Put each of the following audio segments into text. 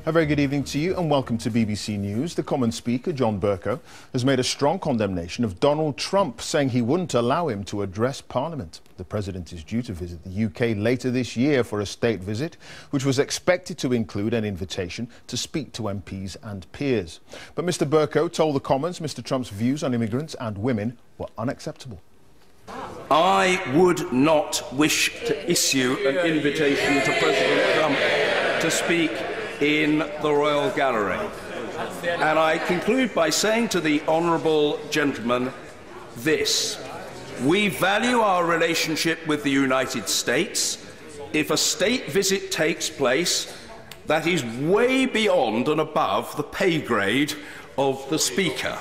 A very good evening to you and welcome to BBC News. The Commons Speaker, John Bercow, has made a strong condemnation of Donald Trump, saying he wouldn't allow him to address Parliament. The President is due to visit the UK later this year for a state visit, which was expected to include an invitation to speak to MPs and peers. But Mr Bercow told the Commons Mr Trump's views on immigrants and women were unacceptable. I would not wish to issue an invitation to President Trump to speak in the Royal Gallery. And I conclude by saying to the honourable gentleman this: we value our relationship with the United States. If a state visit takes place, that is way beyond and above the pay grade of the Speaker.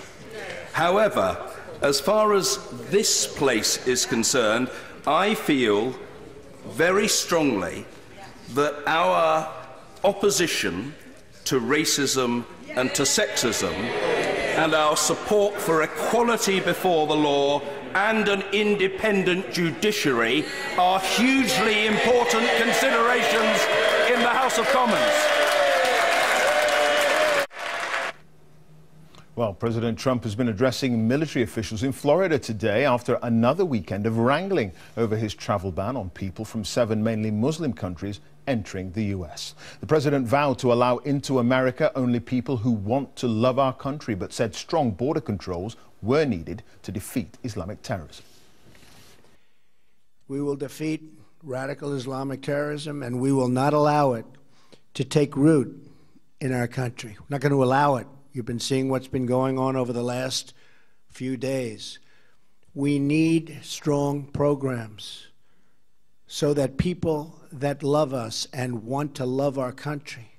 However, as far as this place is concerned, I feel very strongly that our opposition to racism and to sexism and our support for equality before the law and an independent judiciary are hugely important considerations in the House of Commons. Well, President Trump has been addressing military officials in Florida today after another weekend of wrangling over his travel ban on people from 7 mainly Muslim countries entering the US. The president vowed to allow into America only people who want to love our country, but said strong border controls were needed to defeat Islamic terrorism. We will defeat radical Islamic terrorism, and we will not allow it to take root in our country. We're not going to allow it. You've been seeing what's been going on over the last few days. We need strong programs so that people that love us and want to love our country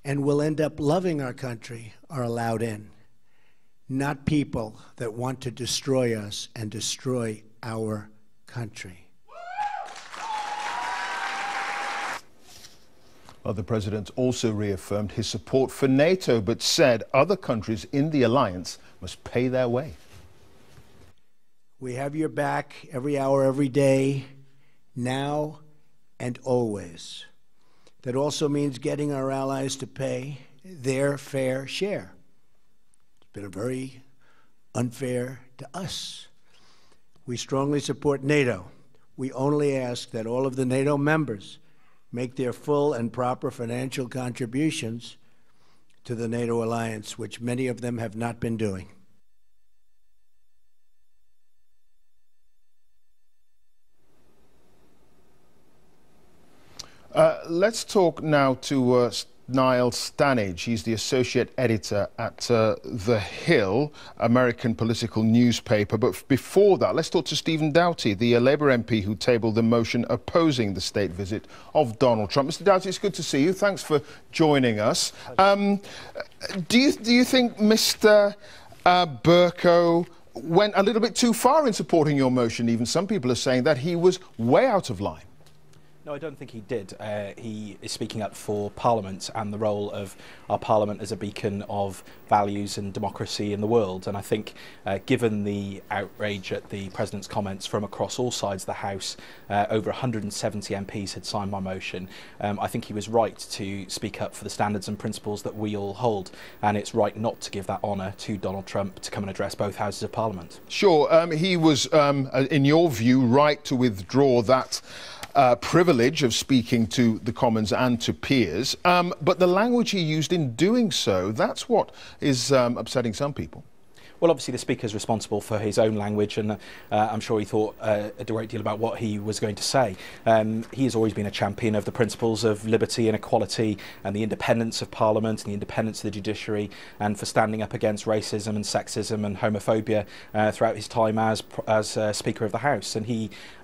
and will end up loving our country are allowed in, not people that want to destroy us and destroy our country. Well, the president also reaffirmed his support for NATO, but said other countries in the alliance must pay their way. We have your back every hour, every day, now and always. That also means getting our allies to pay their fair share. It's been very unfair to us. We strongly support NATO. We only ask that all of the NATO members make their full and proper financial contributions to the NATO alliance, which many of them have not been doing. Let's talk now to Niall Stanage. He's the associate editor at The Hill, American political newspaper. But before that, let's talk to Stephen Doughty, the Labour MP who tabled the motion opposing the state visit of Donald Trump. Mr. Doughty, it's good to see you. Thanks for joining us. Do you think Mr. Bercow went a little bit too far in supporting your motion? Even some people are saying that he was way out of line. No, I don't think he did. He is speaking up for Parliament and the role of our Parliament as a beacon of values and democracy in the world. And I think, given the outrage at the President's comments from across all sides of the House, over 170 MPs had signed my motion. I think he was right to speak up for the standards and principles that we all hold. And it's right not to give that honour to Donald Trump to come and address both houses of Parliament. Sure. He was, in your view, right to withdraw that privilege of speaking to the Commons and to peers, but the language he used in doing so, that's what is upsetting some people. Well, obviously the Speaker is responsible for his own language, and I'm sure he thought a great deal about what he was going to say. He has always been a champion of the principles of liberty and equality and the independence of Parliament and the independence of the judiciary, and for standing up against racism and sexism and homophobia throughout his time as Speaker of the House. And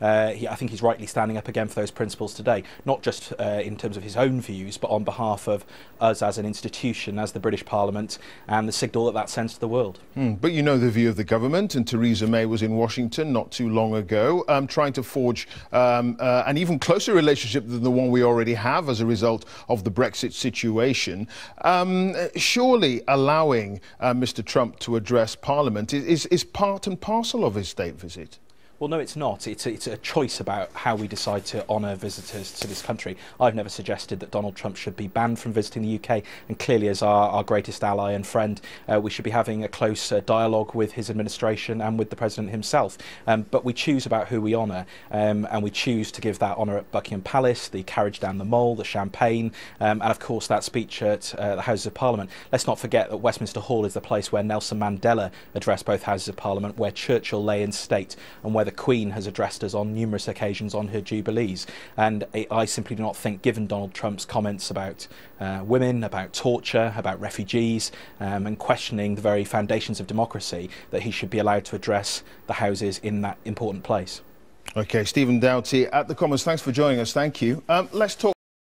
I think he's rightly standing up again for those principles today, not just in terms of his own views, but on behalf of us as an institution, as the British Parliament, and the signal that that sends to the world. But you know the view of the government, and Theresa May was in Washington not too long ago, trying to forge an even closer relationship than the one we already have as a result of the Brexit situation. Surely allowing Mr. Trump to address Parliament is part and parcel of his state visit. Well, no, it's not. It's a choice about how we decide to honour visitors to this country. I've never suggested that Donald Trump should be banned from visiting the UK, and clearly as our greatest ally and friend, we should be having a close dialogue with his administration and with the President himself. But we choose about who we honour, and we choose to give that honour at Buckingham Palace, the carriage down the Mole, the champagne, and of course that speech at the Houses of Parliament. Let's not forget that Westminster Hall is the place where Nelson Mandela addressed both Houses of Parliament, where Churchill lay in state, and where the Queen has addressed us on numerous occasions on her jubilees. And I simply do not think, given Donald Trump's comments about women, about torture, about refugees, and questioning the very foundations of democracy, that he should be allowed to address the Houses in that important place. OK, Stephen Doughty at the Commons, thanks for joining us. Thank you. Let's talk